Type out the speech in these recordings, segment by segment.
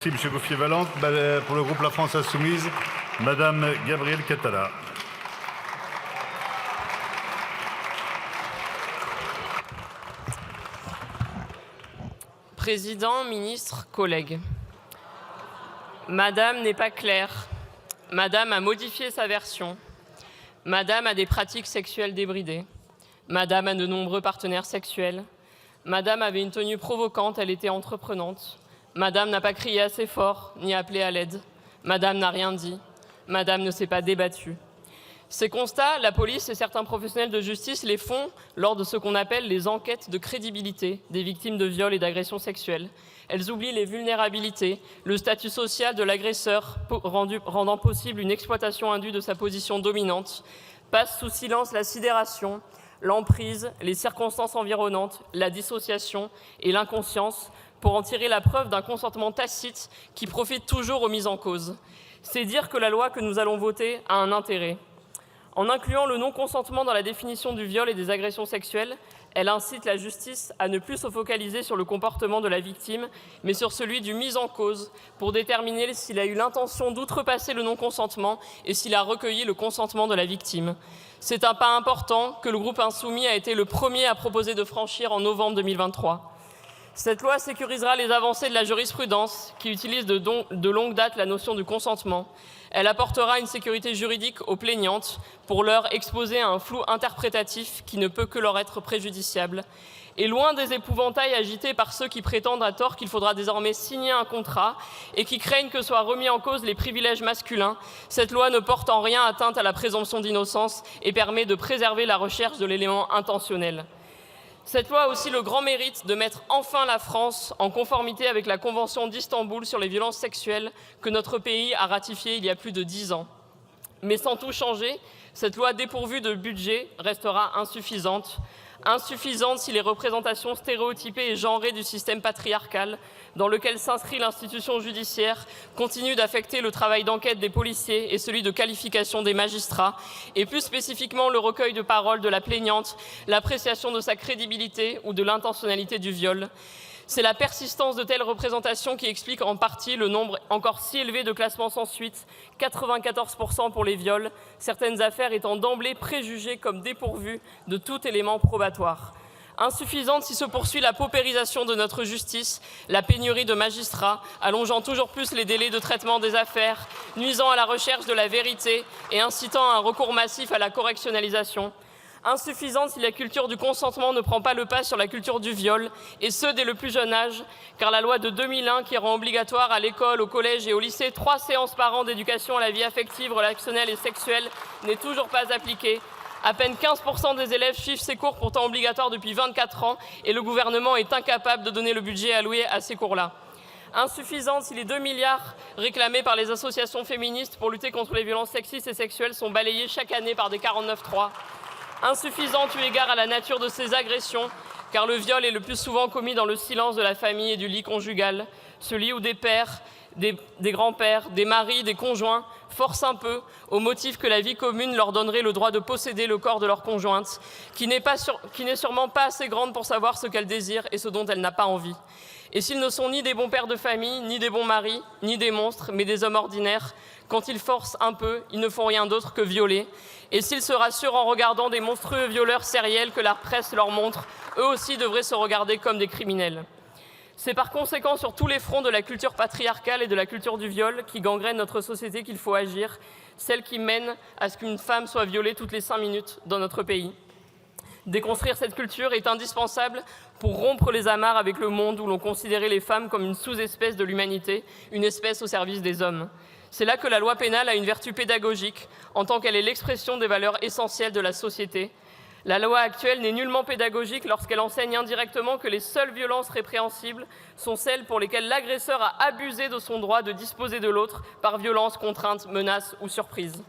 Merci, M. Gouffier-Valente. Pour le groupe La France Insoumise, Mme Gabrielle Catala. Président, ministre, collègues. Madame n'est pas claire. Madame a modifié sa version. Madame a des pratiques sexuelles débridées. Madame a de nombreux partenaires sexuels. Madame avait une tenue provocante, elle était entreprenante. Madame n'a pas crié assez fort, ni appelé à l'aide. Madame n'a rien dit. Madame ne s'est pas débattue. Ces constats, la police et certains professionnels de justice les font lors de ce qu'on appelle les enquêtes de crédibilité des victimes de viols et d'agressions sexuelles. Elles oublient les vulnérabilités, le statut social de l'agresseur rendant possible une exploitation indue de sa position dominante, passent sous silence la sidération, l'emprise, les circonstances environnantes, la dissociation et l'inconscience pour en tirer la preuve d'un consentement tacite qui profite toujours aux mises en cause. C'est dire que la loi que nous allons voter a un intérêt. En incluant le non-consentement dans la définition du viol et des agressions sexuelles, elle incite la justice à ne plus se focaliser sur le comportement de la victime, mais sur celui du mis en cause, pour déterminer s'il a eu l'intention d'outrepasser le non-consentement et s'il a recueilli le consentement de la victime. C'est un pas important que le groupe Insoumis a été le premier à proposer de franchir en novembre 2023. Cette loi sécurisera les avancées de la jurisprudence qui utilise de longue date la notion du consentement. Elle apportera une sécurité juridique aux plaignantes pour leur exposer à un flou interprétatif qui ne peut que leur être préjudiciable. Et loin des épouvantails agités par ceux qui prétendent à tort qu'il faudra désormais signer un contrat et qui craignent que soient remis en cause les privilèges masculins, cette loi ne porte en rien atteinte à la présomption d'innocence et permet de préserver la recherche de l'élément intentionnel. Cette loi a aussi le grand mérite de mettre enfin la France en conformité avec la Convention d'Istanbul sur les violences sexuelles que notre pays a ratifiée il y a plus de 10 ans. Mais sans tout changer, cette loi dépourvue de budget restera insuffisante. Insuffisante si les représentations stéréotypées et genrées du système patriarcal dans lequel s'inscrit l'institution judiciaire continuent d'affecter le travail d'enquête des policiers et celui de qualification des magistrats, et plus spécifiquement le recueil de paroles de la plaignante, l'appréciation de sa crédibilité ou de l'intentionnalité du viol. C'est la persistance de telles représentations qui explique en partie le nombre encore si élevé de classements sans suite, 94% pour les viols, certaines affaires étant d'emblée préjugées comme dépourvues de tout élément probatoire. Insuffisante si se poursuit la paupérisation de notre justice, la pénurie de magistrats, allongeant toujours plus les délais de traitement des affaires, nuisant à la recherche de la vérité et incitant à un recours massif à la correctionnalisation. Insuffisante si la culture du consentement ne prend pas le pas sur la culture du viol, et ce dès le plus jeune âge, car la loi de 2001 qui rend obligatoire à l'école, au collège et au lycée 3 séances par an d'éducation à la vie affective, relationnelle et sexuelle n'est toujours pas appliquée. À peine 15% des élèves suivent ces cours pourtant obligatoires depuis 24 ans, et le gouvernement est incapable de donner le budget alloué à ces cours-là. Insuffisante si les 2 milliards réclamés par les associations féministes pour lutter contre les violences sexistes et sexuelles sont balayés chaque année par des 49.3. Insuffisante eu égard à la nature de ces agressions, car le viol est le plus souvent commis dans le silence de la famille et du lit conjugal, ce lit où des pères, des grands-pères, des maris, des conjoints forcent un peu au motif que la vie commune leur donnerait le droit de posséder le corps de leur conjointe, qui n'est sûrement pas assez grande pour savoir ce qu'elle désire et ce dont elle n'a pas envie. Et s'ils ne sont ni des bons pères de famille, ni des bons maris, ni des monstres, mais des hommes ordinaires, quand ils forcent un peu, ils ne font rien d'autre que violer. Et s'ils se rassurent en regardant des monstrueux violeurs sériels que la presse leur montre, eux aussi devraient se regarder comme des criminels. C'est par conséquent sur tous les fronts de la culture patriarcale et de la culture du viol qui gangrène notre société qu'il faut agir, celle qui mène à ce qu'une femme soit violée toutes les 5 minutes dans notre pays. Déconstruire cette culture est indispensable pour rompre les amarres avec le monde où l'on considérait les femmes comme une sous-espèce de l'humanité, une espèce au service des hommes. C'est là que la loi pénale a une vertu pédagogique, en tant qu'elle est l'expression des valeurs essentielles de la société. La loi actuelle n'est nullement pédagogique lorsqu'elle enseigne indirectement que les seules violences répréhensibles sont celles pour lesquelles l'agresseur a abusé de son droit de disposer de l'autre par violence, contrainte, menace ou surprise.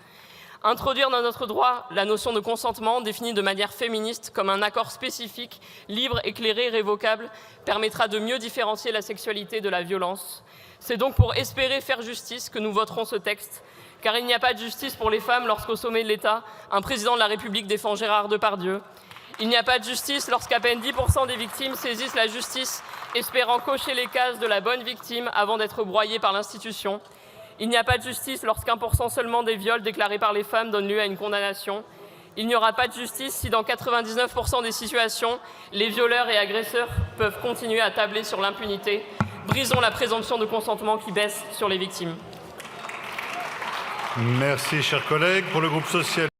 Introduire dans notre droit la notion de consentement, définie de manière féministe comme un accord spécifique, libre, éclairé, révocable, permettra de mieux différencier la sexualité de la violence. C'est donc pour espérer faire justice que nous voterons ce texte, car il n'y a pas de justice pour les femmes lorsqu'au sommet de l'État, un président de la République défend Gérard Depardieu. Il n'y a pas de justice lorsqu'à peine 10% des victimes saisissent la justice, espérant cocher les cases de la bonne victime avant d'être broyées par l'institution. Il n'y a pas de justice lorsqu'1% seulement des viols déclarés par les femmes donnent lieu à une condamnation. Il n'y aura pas de justice si dans 99% des situations, les violeurs et agresseurs peuvent continuer à tabler sur l'impunité. Brisons la présomption de consentement qui baisse sur les victimes. Merci, chers collègues. Pour le groupe social.